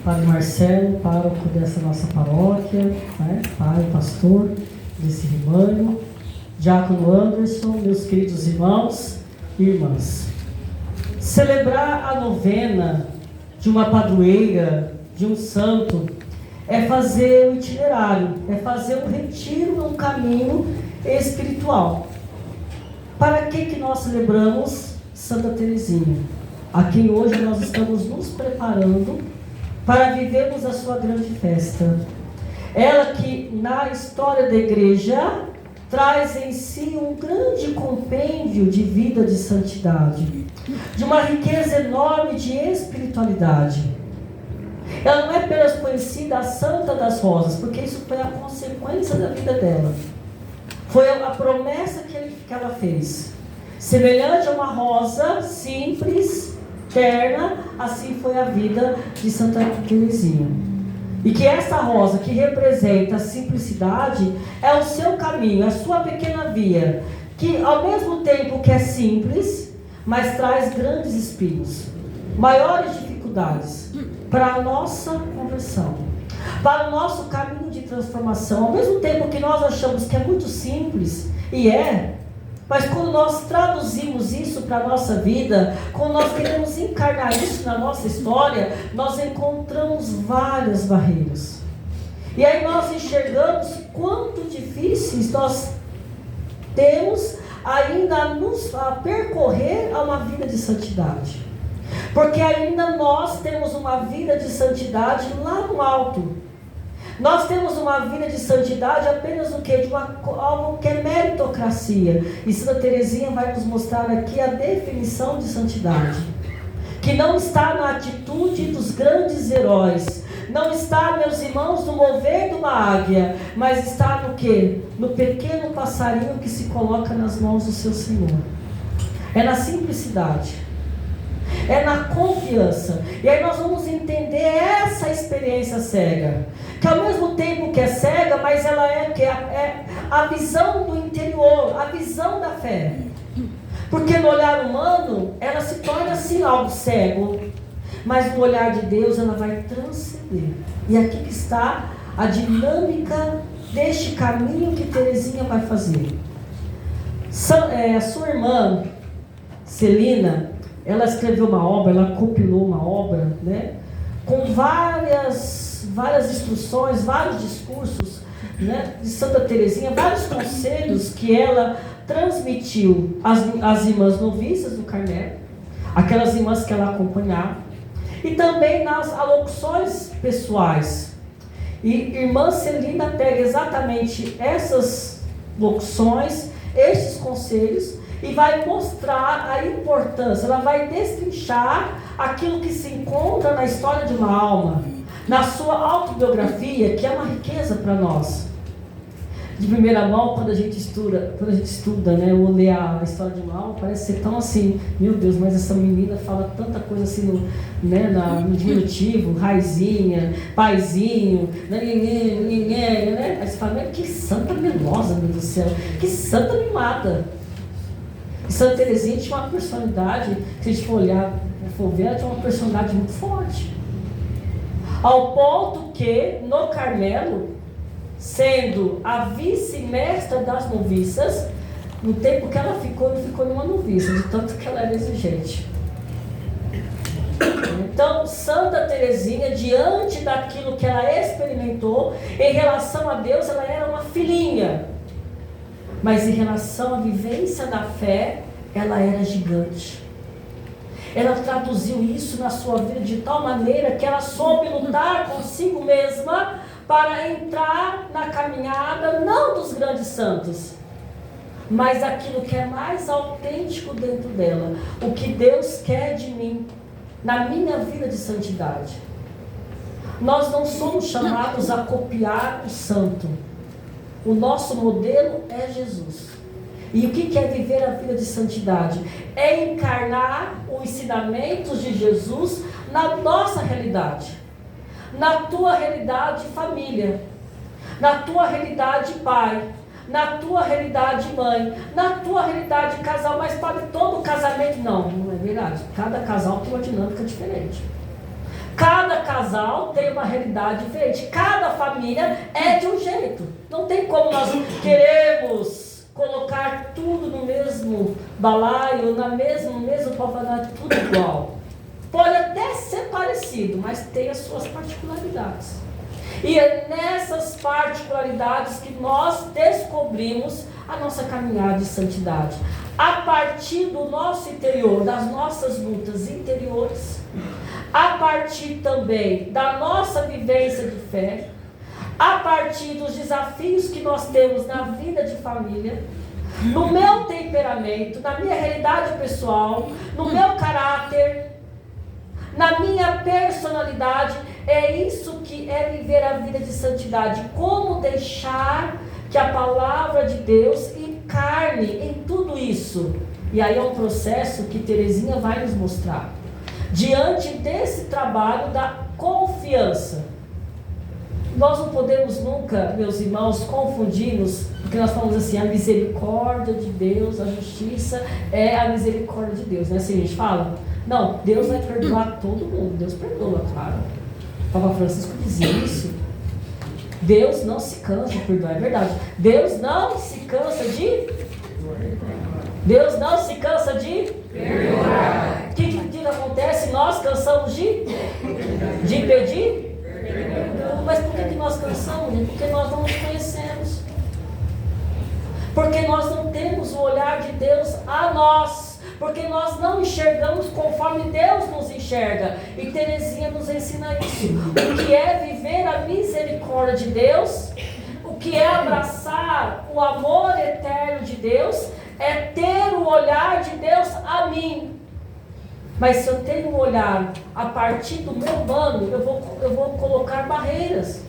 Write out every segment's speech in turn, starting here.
Padre Marcelo, pároco dessa nossa paróquia, né? Pai, pastor desse rebanho, Diácono Anderson, meus queridos irmãos e irmãs. Celebrar a novena de uma padroeira, de um santo, é fazer o itinerário, é fazer um retiro num caminho espiritual. Para que nós celebramos Santa Teresinha? A quem hoje nós estamos nos preparando para vivermos a sua grande festa. Ela que na história da igreja traz em si um grande compêndio de vida de santidade, de uma riqueza enorme de espiritualidade. Ela não é apenas conhecida a Santa das Rosas, porque isso foi a consequência da vida dela. Foi a promessa que ela fez. Semelhante a uma rosa simples, terna, assim foi a vida de Santa Teresinha. E que essa rosa que representa a simplicidade é o seu caminho, a sua pequena via, que ao mesmo tempo que é simples, mas traz grandes espinhos, maiores dificuldades para a nossa conversão, para o nosso caminho de transformação. Ao mesmo tempo que nós achamos que é muito simples, e é, mas quando nós traduzimos isso para a nossa vida, quando nós queremos encarnar isso na nossa história, nós encontramos várias barreiras. E aí nós enxergamos quanto difíceis nós temos ainda a percorrer a uma vida de santidade. Porque ainda nós temos uma vida de santidade lá no alto. Nós temos uma vida de santidade apenas o quê? De algo que é meritocracia. E Santa Teresinha vai nos mostrar aqui a definição de santidade. Que não está na atitude dos grandes heróis. Não está, meus irmãos, no mover de uma águia. Mas está no quê? No pequeno passarinho que se coloca nas mãos do seu Senhor. É na simplicidade. É na confiança. E aí nós vamos entender essa experiência cega. Que ao mesmo tempo que é cega, mas ela é a visão do interior, a visão da fé. Porque no olhar humano, ela se torna assim algo cego. Mas no olhar de Deus, ela vai transcender. E aqui que está a dinâmica deste caminho que Teresinha vai fazer. A sua irmã, Celina, ela escreveu uma obra, ela compilou uma obra, né, com várias instruções, vários discursos, né, de Santa Teresinha, vários conselhos que ela transmitiu às irmãs noviças do Carmelo, aquelas irmãs que ela acompanhava, e também nas alocuções pessoais. E irmã Celina pega exatamente essas locuções, estes conselhos, e vai mostrar a importância, ela vai destrinchar aquilo que se encontra na história de uma alma, na sua autobiografia, que é uma riqueza para nós. De primeira mão, quando a gente estuda, né, ou lê a história de uma alma, parece ser tão assim, meu Deus, mas essa menina fala tanta coisa assim no diminutivo, raizinha, paizinho, né? Aí você fala, que santa melosa, meu Deus do céu, que santa mimada. E Santa Teresinha tinha uma personalidade, se a gente for olhar, ver, ela tinha uma personalidade muito forte. Ao ponto que, no Carmelo, sendo a vice-mestra das noviças, no tempo que ela ficou, não ficou nenhuma noviça, de tanto que ela era exigente. Então, Santa Teresinha, diante daquilo que ela experimentou, em relação a Deus, ela era uma filhinha. Mas em relação à vivência da fé, ela era gigante. Ela traduziu isso na sua vida de tal maneira que ela soube lutar consigo mesma para entrar na caminhada, não dos grandes santos, mas aquilo que é mais autêntico dentro dela. O que Deus quer de mim, na minha vida de santidade. Nós não somos chamados a copiar o santo. O nosso modelo é Jesus. E o que é viver a vida de santidade? É encarnar os ensinamentos de Jesus na nossa realidade. Na tua realidade família. Na tua realidade pai. Na tua realidade mãe. Na tua realidade casal. Mas para todo casamento, não é verdade. Cada casal tem uma dinâmica diferente. Cada casal tem uma realidade diferente. Cada família é de um jeito. Não tem como nós queremos colocar tudo no mesmo balaio, no mesmo pavanado, tudo igual. Pode até ser parecido, mas tem as suas particularidades. E é nessas particularidades que nós descobrimos a nossa caminhada de santidade. A partir do nosso interior, das nossas lutas interiores, a partir também da nossa vivência de fé, a partir dos desafios que nós temos na vida de família, no meu temperamento, na minha realidade pessoal, no meu caráter, na minha personalidade. É isso que é viver a vida de santidade. Como deixar que a palavra de Deus encarne em tudo isso. E aí é um processo que Terezinha vai nos mostrar. Diante desse trabalho da confiança. Nós não podemos nunca, meus irmãos, confundir-nos, porque nós falamos assim, a misericórdia de Deus, a justiça é a misericórdia de Deus, né? Assim a gente fala. Não, Deus vai perdoar todo mundo, Deus perdoa, claro. O Papa Francisco dizia isso. Deus não se cansa de perdoar, é verdade. Deus não se cansa de perdoar. O que acontece? Nós cansamos de pedir? Mas por que nós cansamos? Porque nós não nos conhecemos. Porque nós não temos o olhar de Deus a nós. Porque nós não enxergamos conforme Deus nos enxerga. E Terezinha nos ensina isso. O que é viver a misericórdia de Deus, o que é abraçar o amor eterno de Deus, é ter o olhar de Deus a mim. Mas se eu tenho um olhar a partir do meu humano, eu vou colocar barreiras.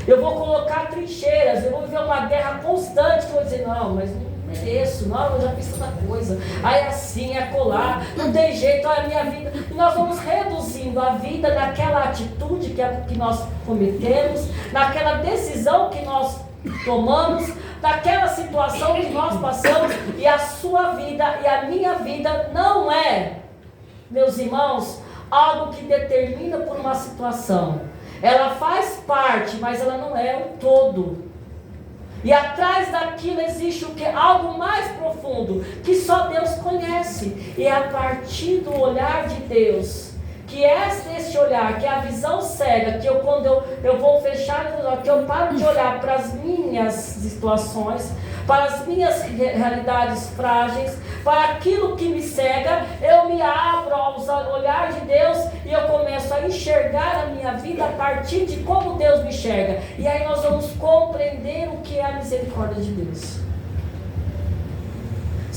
Eu vou colocar trincheiras. Eu vou viver uma guerra constante. Que eu vou dizer, não, mas não mereço. Não, eu já fiz tanta coisa. Aí assim, é colar. Não tem jeito, olha a minha vida. E nós vamos reduzindo a vida naquela atitude que nós cometemos, naquela decisão que nós tomamos, naquela situação que nós passamos. E a sua vida e a minha vida não é, meus irmãos, algo que determina por uma situação. Ela faz parte, mas ela não é o todo. E atrás daquilo existe o que? Algo mais profundo, que só Deus conhece. E é a partir do olhar de Deus, que é esse olhar, que é a visão cega, que quando eu vou fechar, que eu paro de olhar para as minhas situações, para as minhas realidades frágeis, para aquilo que me cega, eu me abro ao olhar de Deus e eu começo a enxergar a minha vida a partir de como Deus me enxerga. E aí nós vamos compreender o que é a misericórdia de Deus.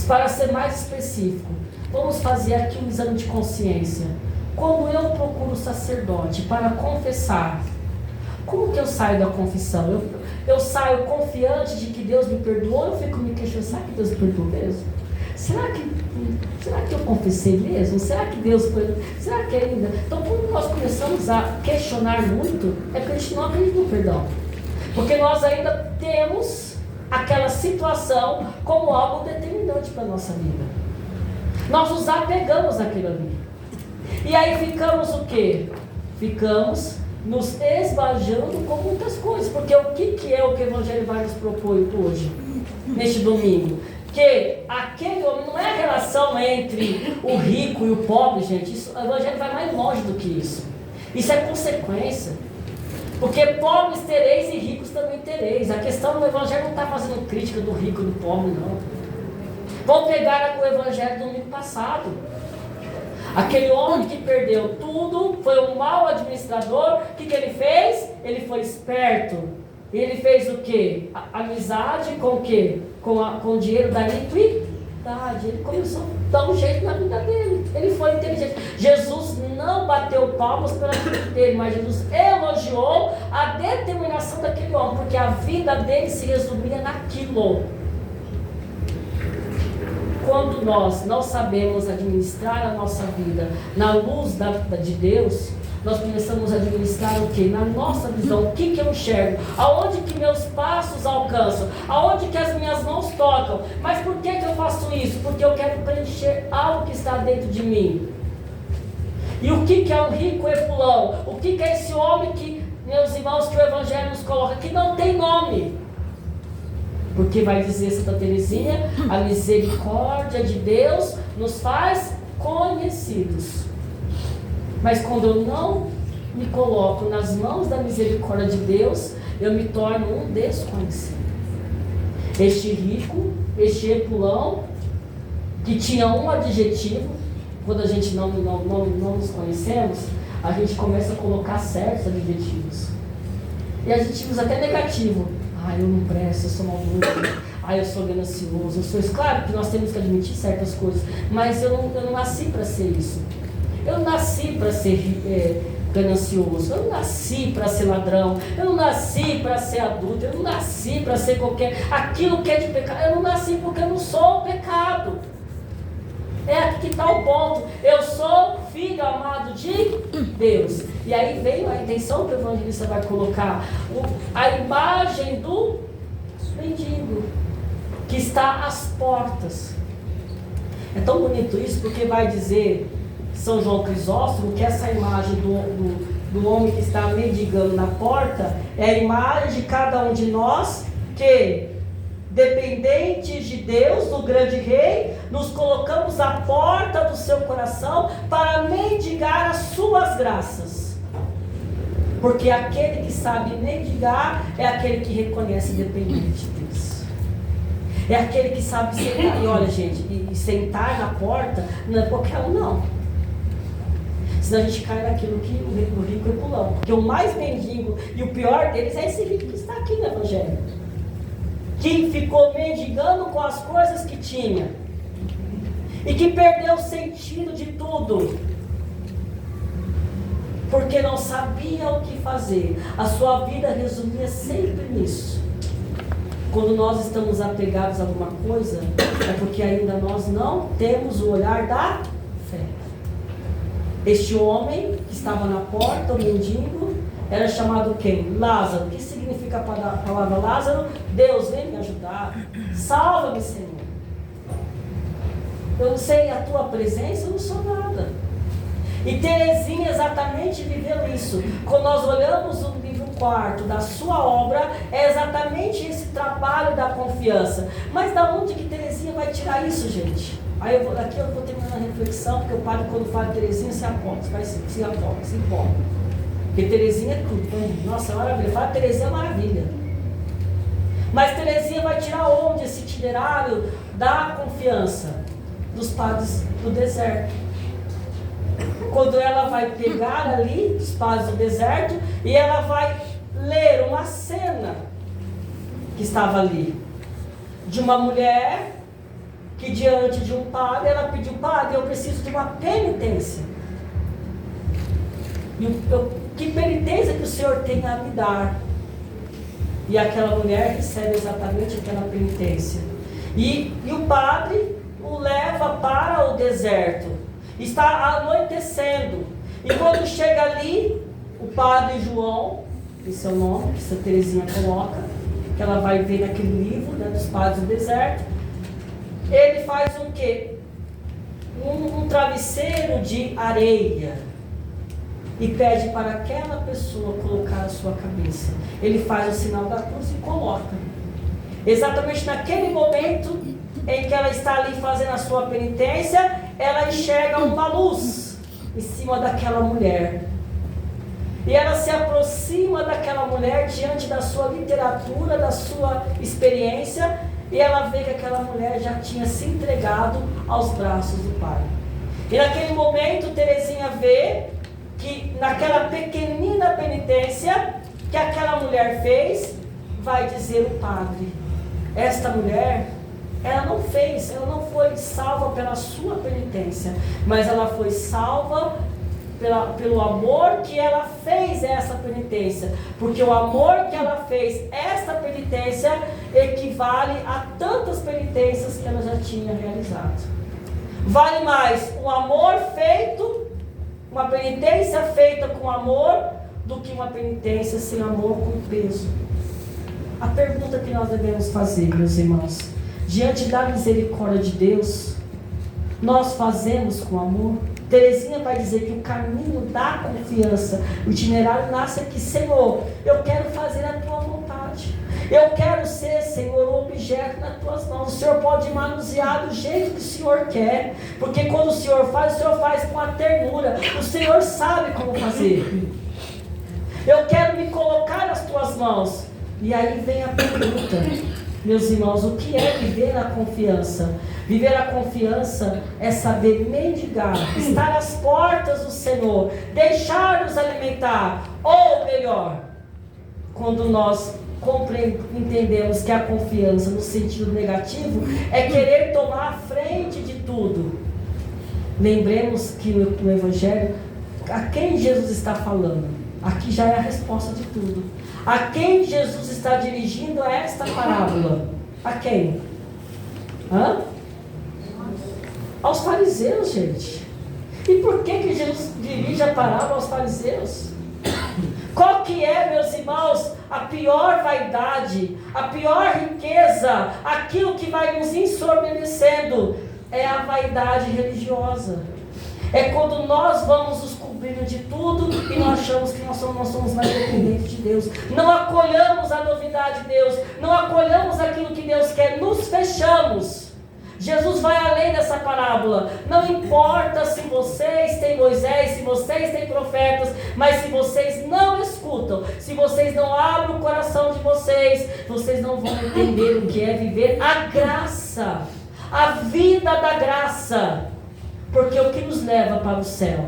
Para ser mais específico, vamos fazer aqui um exame de consciência. Quando eu procuro o sacerdote para confessar, como que eu saio da confissão? Eu saio confiante de que Deus me perdoou, eu fico me questionando, será que Deus me perdoou mesmo? Será que eu confessei mesmo? Será que Deus foi? Será que ainda? Então, quando nós começamos a questionar muito, é porque a gente não acredita no perdão. Porque nós ainda temos aquela situação como algo determinante para a nossa vida. Nós nos apegamos àquilo ali. E aí ficamos o quê? Ficamos nos esbajando com muitas coisas. Porque o que é o que o Evangelho vai nos propor hoje, neste domingo? Que aquele homem não é a relação entre o rico e o pobre, gente. Isso, o Evangelho vai mais longe do que isso. Isso é consequência. Porque pobres tereis e ricos também tereis. A questão do Evangelho não está fazendo crítica do rico e do pobre, não. Vamos pegar o Evangelho do domingo passado. Aquele homem que perdeu tudo, foi um mau administrador, o que ele fez? Ele foi esperto. E ele fez o quê? Amizade com o quê? Com o dinheiro da iniquidade. Ele começou a dar um jeito na vida dele. Ele foi inteligente. Jesus não bateu palmas pela vida dele, mas Jesus elogiou a determinação daquele homem, porque a vida dele se resumia naquilo. Quando nós não sabemos administrar a nossa vida na luz de Deus, nós começamos a administrar o que? Na nossa visão, o que eu enxergo? Aonde que meus passos alcançam? Aonde que as minhas mãos tocam? Mas por que eu faço isso? Porque eu quero preencher algo que está dentro de mim. E o que é um rico epulão? O que é esse homem que, meus irmãos, que o Evangelho nos coloca, que não tem nome? Porque vai dizer Santa Teresinha, a misericórdia de Deus nos faz conhecidos. Mas quando eu não me coloco nas mãos da misericórdia de Deus, eu me torno um desconhecido. Este rico, este epulão, que tinha um adjetivo, quando a gente não nos conhecemos, a gente começa a colocar certos adjetivos. E adjetivos até negativos. Eu não presto, eu sou maldoso, eu sou ganancioso, eu sou isso. Claro que nós temos que admitir certas coisas, mas eu não nasci para ser isso. Eu não nasci para ser ganancioso, eu não nasci para ser ladrão, eu não nasci para ser adulto, eu não nasci para ser aquilo que é de pecado. Eu não nasci porque eu não sou o pecado. É aqui que está o ponto. Eu sou filho amado de Deus. E aí veio a intenção que o evangelista vai colocar, a imagem do mendigo que está às portas. É tão bonito isso, porque vai dizer São João Crisóstomo que essa imagem do homem que está mendigando na porta é a imagem de cada um de nós que, dependentes de Deus, do grande rei, nos colocamos à porta do seu coração para mendigar as suas graças. Porque aquele que sabe mendigar é aquele que reconhece dependente de Deus. É aquele que sabe sentar. E olha, gente, e sentar na porta não é qualquer um, não. Senão a gente cai naquilo que o rico é pulão. Porque o mais mendigo e o pior deles é esse rico que está aqui no Evangelho, que ficou mendigando com as coisas que tinha e que perdeu o sentido de tudo, porque não sabia o que fazer. A sua vida resumia sempre nisso. Quando nós estamos apegados a alguma coisa, é porque ainda nós não temos o olhar da fé. Este homem que estava na porta, o mendigo, era chamado quem? Lázaro. O que significa a palavra Lázaro? Deus, vem me ajudar. Salva-me, Senhor. Eu não sei a tua presença, eu não sou nada. E Teresinha exatamente viveu isso. Quando nós olhamos o livro 4 da sua obra, é exatamente esse trabalho da confiança. Mas da onde que Teresinha vai tirar isso, gente? Aqui eu vou terminar a reflexão, porque o padre, quando fala de Teresinha, se aponta, se empolga. Porque Teresinha é tudo. Nossa, maravilha. Fala Teresinha é maravilha. Mas Teresinha vai tirar onde esse itinerário da confiança? Dos padres do deserto. Quando ela vai pegar ali os padres do deserto e ela vai ler uma cena que estava ali, de uma mulher que diante de um padre, ela pediu: padre, eu preciso de uma penitência. Que penitência que o Senhor tem a me dar? E aquela mulher recebe exatamente aquela penitência. E o padre o leva para o deserto. Está anoitecendo. E quando chega ali, o padre João, esse é o nome que Santa Teresinha coloca, que ela vai ver naquele livro, né, dos padres do deserto, ele faz um quê? Um travesseiro de areia. E pede para aquela pessoa colocar a sua cabeça. Ele faz o sinal da cruz e coloca. Exatamente naquele momento em que ela está ali fazendo a sua penitência, ela enxerga uma luz em cima daquela mulher. E ela se aproxima daquela mulher diante da sua literatura, da sua experiência, e ela vê que aquela mulher já tinha se entregado aos braços do Pai. E naquele momento, Teresinha vê que naquela pequenina penitência que aquela mulher fez, vai dizer o padre: esta mulher, ela não foi salva pela sua penitência, mas ela foi salva pelo amor que ela fez essa penitência, porque o amor que ela fez esta penitência equivale a tantas penitências que ela já tinha realizado. Vale mais um amor feito, uma penitência feita com amor, do que uma penitência sem amor, com peso. A pergunta que nós devemos fazer, meus irmãos, diante da misericórdia de Deus, nós fazemos com amor? Terezinha vai dizer que o caminho da confiança, o itinerário nasce aqui. Senhor, eu quero fazer a tua vontade. Eu quero ser, Senhor, um objeto nas tuas mãos. O Senhor pode manusear do jeito que o Senhor quer. Porque quando o Senhor faz com a ternura. O Senhor sabe como fazer. Eu quero me colocar nas tuas mãos. E aí vem a pergunta, meus irmãos, o que é viver na confiança? Viver a confiança é saber mendigar, estar às portas do Senhor, deixar-nos alimentar. Ou melhor, quando nós entendemos que a confiança no sentido negativo é querer tomar a frente de tudo. Lembremos que no Evangelho, a quem Jesus está falando? Aqui já é a resposta de tudo. A quem Jesus está dirigindo esta parábola? A quem? Aos fariseus, gente. E por que Jesus dirige a parábola aos fariseus? Qual que é, meus irmãos, a pior vaidade, a pior riqueza, aquilo que vai nos ensoberbecendo? É a vaidade religiosa. É quando nós vamos nos cobrindo de tudo e nós achamos que nós somos mais dependentes de Deus. Não acolhamos a novidade de Deus, não acolhamos aquilo que Deus quer, nos fechamos. Jesus vai além dessa parábola. Não importa se vocês têm Moisés, se vocês têm profetas, mas se vocês não escutam, se vocês não abrem o coração de vocês, vocês não vão entender o que é viver a graça, a vida da graça. Porque o que nos leva para o céu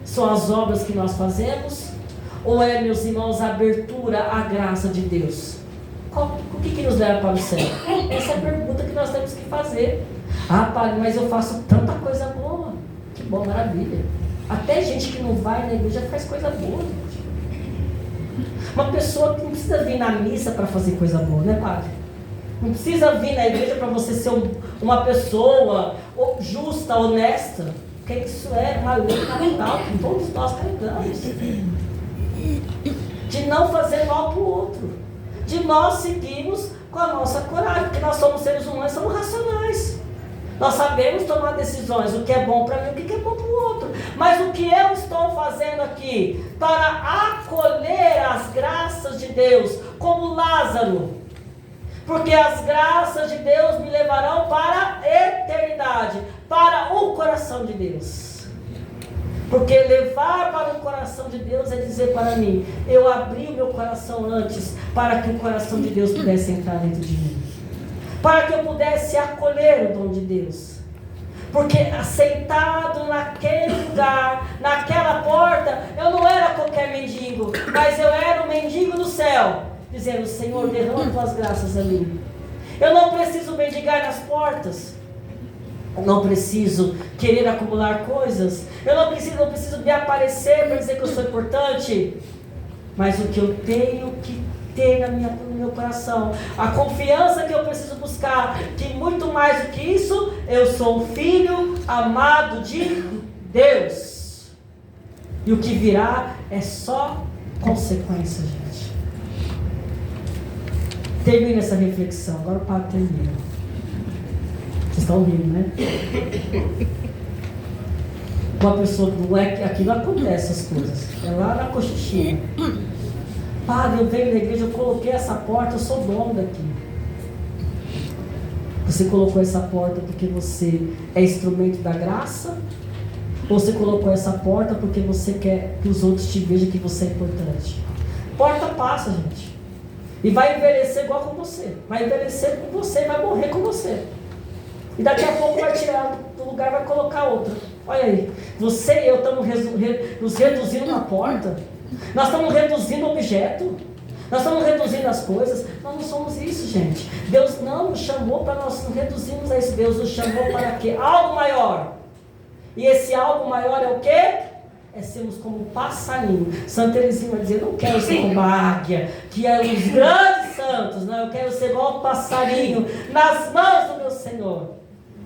são as obras que nós fazemos? Ou é, meus irmãos, a abertura à graça de Deus? O que nos leva para o céu? Essa é a pergunta que nós temos que fazer. Ah, Padre, mas eu faço tanta coisa boa. Que bom, maravilha. Até gente que não vai na igreja faz coisa boa, gente. Uma pessoa que não precisa vir na missa para fazer coisa boa, né, Padre? Não precisa vir na igreja para você ser uma pessoa justa, honesta. Porque isso é uma lei natural que todos nós carregamos. De não fazer mal para o outro. De nós seguirmos com a nossa coragem. Porque nós somos seres humanos, somos racionais. Nós sabemos tomar decisões. O que é bom para mim, o que é bom para o outro. Mas o que eu estou fazendo aqui para acolher as graças de Deus, como Lázaro? Porque as graças de Deus me levarão para a eternidade, para o coração de Deus. Porque levar para o coração de Deus é dizer para mim, eu abri o meu coração antes, para que o coração de Deus pudesse entrar dentro de mim. Para que eu pudesse acolher o dom de Deus. Porque aceitado naquele lugar, naquela porta, eu não era qualquer mendigo, mas eu era o mendigo do céu. Dizendo, Senhor, derrama tuas graças a mim. Eu não preciso mendigar nas portas. Eu não preciso querer acumular coisas. Eu não preciso me aparecer para dizer que eu sou importante. Mas o que eu tenho que ter no meu coração, a confiança que eu preciso buscar, que muito mais do que isso, eu sou um filho amado de Deus. E o que virá é só consequência, gente. Termina essa reflexão. Agora o padre termina. Vocês estão rindo, né? Uma pessoa não é aqui não acontece essas coisas. É lá na Coxixinha. Padre, eu venho na igreja, eu coloquei essa porta, eu sou dono daqui. Você colocou essa porta porque você é instrumento da graça? Ou você colocou essa porta porque você quer que os outros te vejam que você é importante? Porta passa, gente. E vai envelhecer igual com você. Vai envelhecer com você e vai morrer com você. E daqui a pouco vai tirar do lugar e vai colocar outra. Olha aí. Você e eu estamos nos reduzindo na porta. Nós estamos reduzindo o objeto. Nós estamos reduzindo as coisas. Nós não somos isso, gente. Deus não nos chamou para nós nos reduzirmos a isso. Deus nos chamou para quê? Algo maior. E esse algo maior é o quê? É sermos como um passarinho. Santa Teresinha vai dizer, não quero ser como a águia, que é os grandes santos, não, eu quero ser igual um passarinho nas mãos do meu Senhor.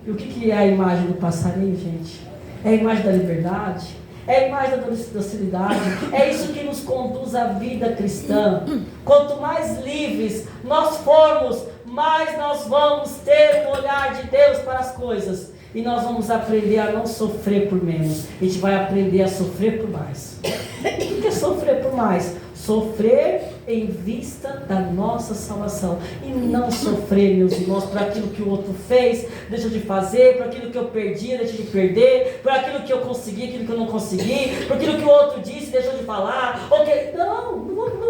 E o que é a imagem do passarinho, gente? É a imagem da liberdade, é a imagem da docilidade, é isso que nos conduz à vida cristã. Quanto mais livres nós formos, mais nós vamos ter o olhar de Deus para as coisas. E nós vamos aprender a não sofrer por menos. A gente vai aprender a sofrer por mais. O que é sofrer por mais? Sofrer em vista da nossa salvação. E não sofrer, meus irmãos, por aquilo que o outro fez, deixa de fazer, por aquilo que eu perdi, deixa de perder, por aquilo que eu consegui, aquilo que eu não consegui, por aquilo que o outro disse, deixou de falar. Okay. Não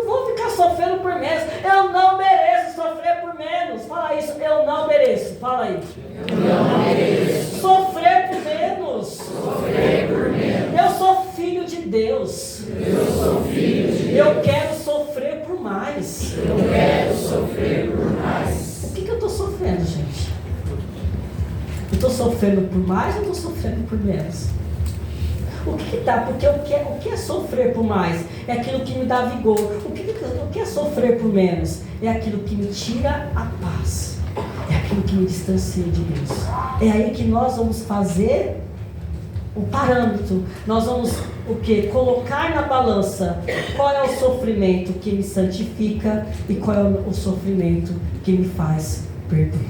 vou ficar sofrendo por menos. Eu não mereço sofrer por menos. Fala isso, eu não mereço. Fala aí. Eu não mereço. Sofrer por menos. Sofrer por menos. Eu sou filho de Deus. Eu sou filho de Deus. Eu quero sofrer por mais. Eu quero sofrer por mais. O que eu estou sofrendo, gente? Eu estou sofrendo por mais ou estou sofrendo por menos? O que dá? Porque o que é sofrer por mais? É aquilo que me dá vigor. O que é sofrer por menos? É aquilo que me tira a paz. É aquilo que me distancia de Deus. É aí que nós vamos fazer o parâmetro. Nós vamos o que? Colocar na balança qual é o sofrimento que me santifica e qual é o sofrimento que me faz perder.